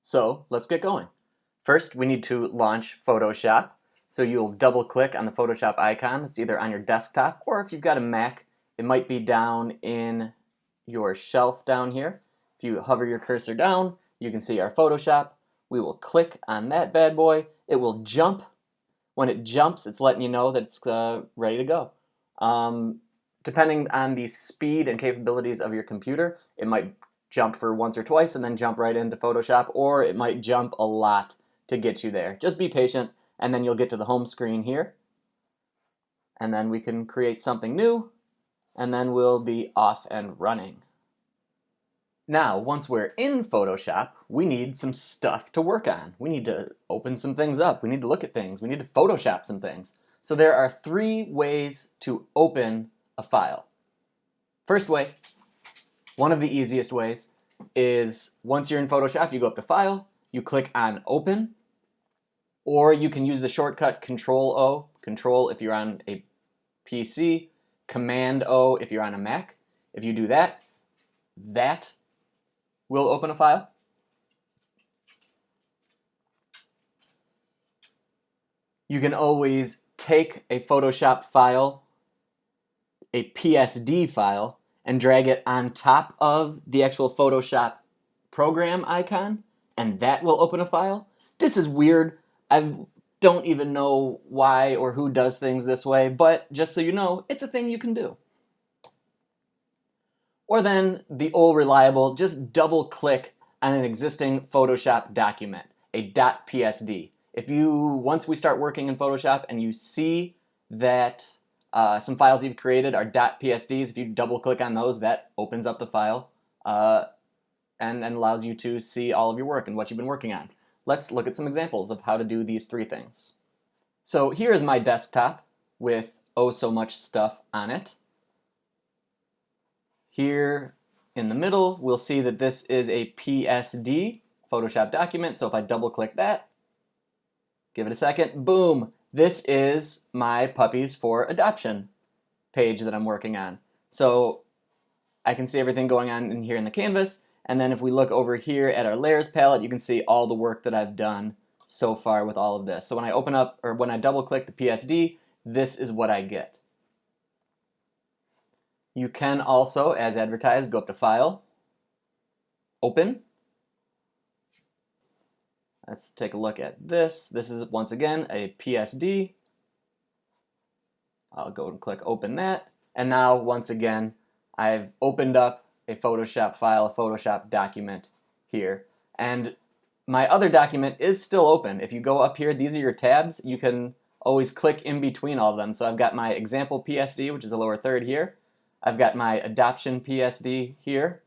So let's get going. First, we need to launch Photoshop. So you'll double click on the Photoshop icon. It's either on your desktop or if you've got a Mac, it might be down in your shelf down here. If you hover your cursor down, you can see our Photoshop. We will click on that bad boy. It will jump. When it jumps, it's letting you know that it's ready to go. Depending on the speed and capabilities of your computer, it might jump for once or twice and then jump right into Photoshop, or it might jump a lot to get you there. Just be patient, and then you'll get to the home screen here, and then we can create something new, and then we'll be off and running. Now, once we're in Photoshop, we need some stuff to work on. We need to open some things up. We need to look at things. We need to Photoshop some things. So there are 3 ways to open a file. First way, one of the easiest ways, is once you're in Photoshop, you go up to File, you click on Open, or you can use the shortcut Control-O, Control if you're on a PC, Command-O if you're on a Mac. If you do that, that will open a file. You can always take a Photoshop file, a PSD file, and drag it on top of the actual Photoshop program icon, and that will open a file. This is weird. I don't even know why or who does things this way, but just so you know, it's a thing you can do. Or then the old reliable, just double click on an existing Photoshop document, a .psd. Once we start working in Photoshop and you see that some files you've created are .psds, if you double click on those, that opens up the file and allows you to see all of your work and what you've been working on. Let's look at some examples of how to do these 3 things. So here is my desktop with oh so much stuff on it. Here in the middle, we'll see that this is a PSD Photoshop document. So if I double click that, give it a second, boom, this is my Puppies for Adoption page that I'm working on. So I can see everything going on in here in the canvas. And then if we look over here at our layers palette, you can see all the work that I've done so far with all of this. So when I open up, or when I double click the PSD, this is what I get. You can also, as advertised, go up to File, Open. Let's take a look at this. This is, once again, a PSD. I'll go and click Open that. And now, once again, I've opened up a Photoshop file, a Photoshop document here. And my other document is still open. If you go up here, these are your tabs. You can always click in between all of them. So I've got my example PSD, which is a lower third here. I've got my adoption PSD here.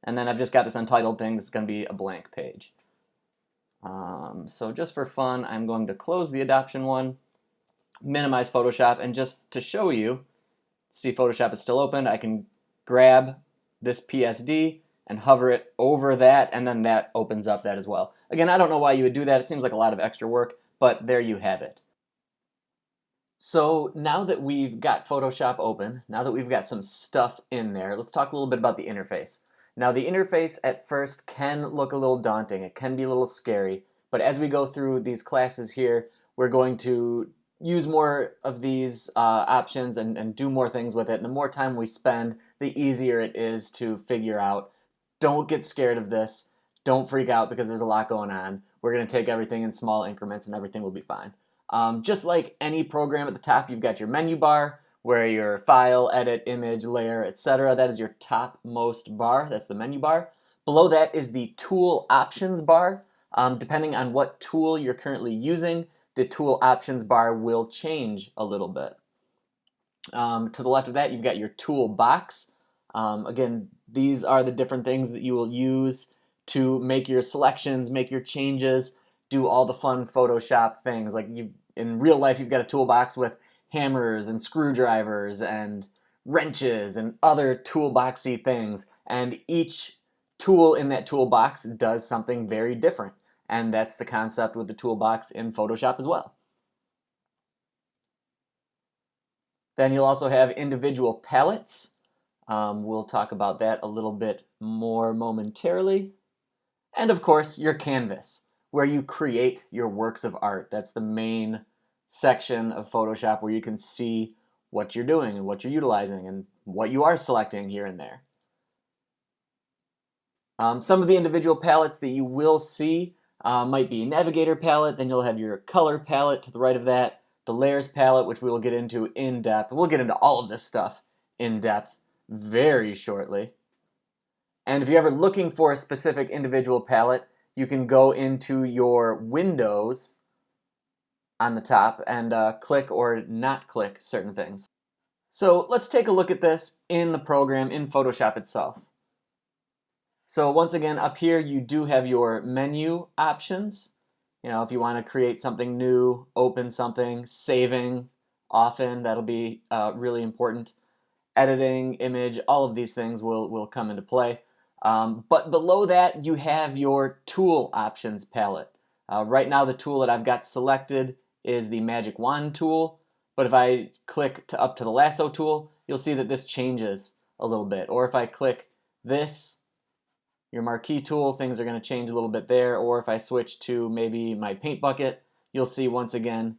And then I've just got this untitled thing that's going to be a blank page. So just for fun, I'm going to close the adoption one, minimize Photoshop, and just to show you, see Photoshop is still open, I can grab this PSD and hover it over that, and then that opens up that as well. Again, I don't know why you would do that. It seems like a lot of extra work, but there you have it. So now that we've got Photoshop open, now that we've got some stuff in there, let's talk a little bit about the interface. Now the interface at first can look a little daunting, it can be a little scary, but as we go through these classes here, we're going to use more of these options and do more things with it. And the more time we spend, the easier it is to figure out. Don't get scared of this. Don't freak out because there's a lot going on. We're going to take everything in small increments and everything will be fine. Just like any program at the top, you've got your menu bar where your file, edit, image, layer, etc. That is your topmost bar. That's the menu bar. Below that is the tool options bar. Depending on what tool you're currently using, the tool options bar will change a little bit. To the left of that, you've got your tool box. Again, these are the different things that you will use to make your selections, make your changes, do all the fun Photoshop things. Like in real life, you've got a toolbox with hammers and screwdrivers and wrenches and other toolboxy things. And each tool in that toolbox does something very different. And that's the concept with the toolbox in Photoshop as well. Then you'll also have individual palettes. We'll talk about that a little bit more momentarily. And of course, your canvas, where you create your works of art. That's the main section of Photoshop where you can see what you're doing and what you're utilizing and what you are selecting here and there. Some of the individual palettes that you will see might be Navigator palette, then you'll have your color palette to the right of that, the layers palette, which we will get into in depth. We'll get into all of this stuff in depth very shortly. And if you're ever looking for a specific individual palette, you can go into your windows on the top and click or not click certain things. So let's take a look at this in the program, in Photoshop itself. So once again, up here you do have your menu options. You know, if you want to create something new, open something, saving often, that'll be really important. Editing, image, all of these things will come into play. But below that, you have your tool options palette. Right now, the tool that I've got selected is the Magic Wand tool. But if I click up to the lasso tool, you'll see that this changes a little bit. Or if I click this, your marquee tool, things are going to change a little bit there. Or if I switch to maybe my paint bucket, you'll see once again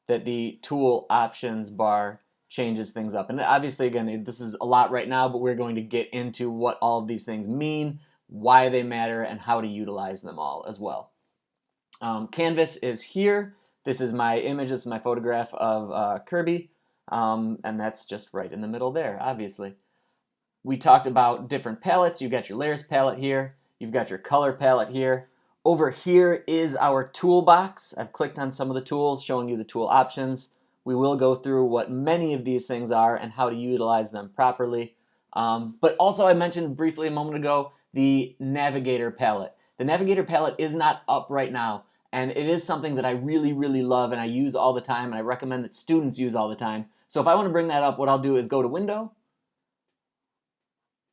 that the tool options bar changes things up. And obviously, again, this is a lot right now, but we're going to get into what all of these things mean, why they matter, and how to utilize them all as well. Canvas is here. This is my image. This is my photograph of Kirby. And that's just right in the middle there, obviously. We talked about different palettes. You've got your layers palette here. You've got your color palette here. Over here is our toolbox. I've clicked on some of the tools, showing you the tool options. We will go through what many of these things are and how to utilize them properly. But also I mentioned briefly a moment ago the Navigator palette. The Navigator palette is not up right now, and it is something that I really, really love and I use all the time, and I recommend that students use all the time. So if I want to bring that up, what I'll do is go to Window.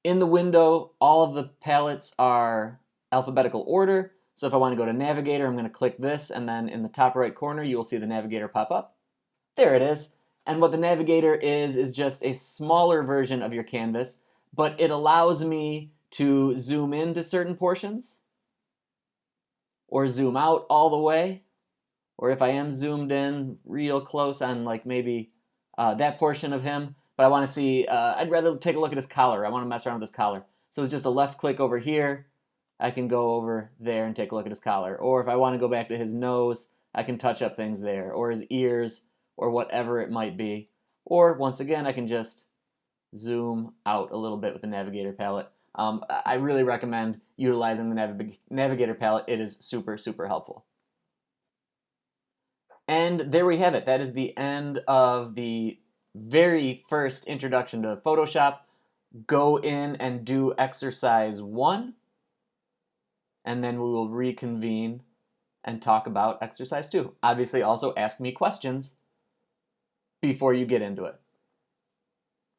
In the window, all of the palettes are alphabetical order. So if I want to go to Navigator, I'm going to click this, and then in the top right corner, you will see the Navigator pop up. There it is. And what the Navigator is just a smaller version of your canvas, but it allows me to zoom into certain portions, or zoom out all the way, or if I am zoomed in real close on like maybe that portion of him, but I want to see, I'd rather take a look at his collar. I want to mess around with his collar. So it's just a left click over here. I can go over there and take a look at his collar. Or if I want to go back to his nose, I can touch up things there, or his ears, or whatever it might be. Or once again, I can just zoom out a little bit with the Navigator palette. I really recommend utilizing the Navigator palette. It is super, super helpful. And there we have it. That is the end of the very first introduction to Photoshop. Go in and do exercise 1, and then we will reconvene and talk about exercise 2. Obviously, also ask me questions before you get into it.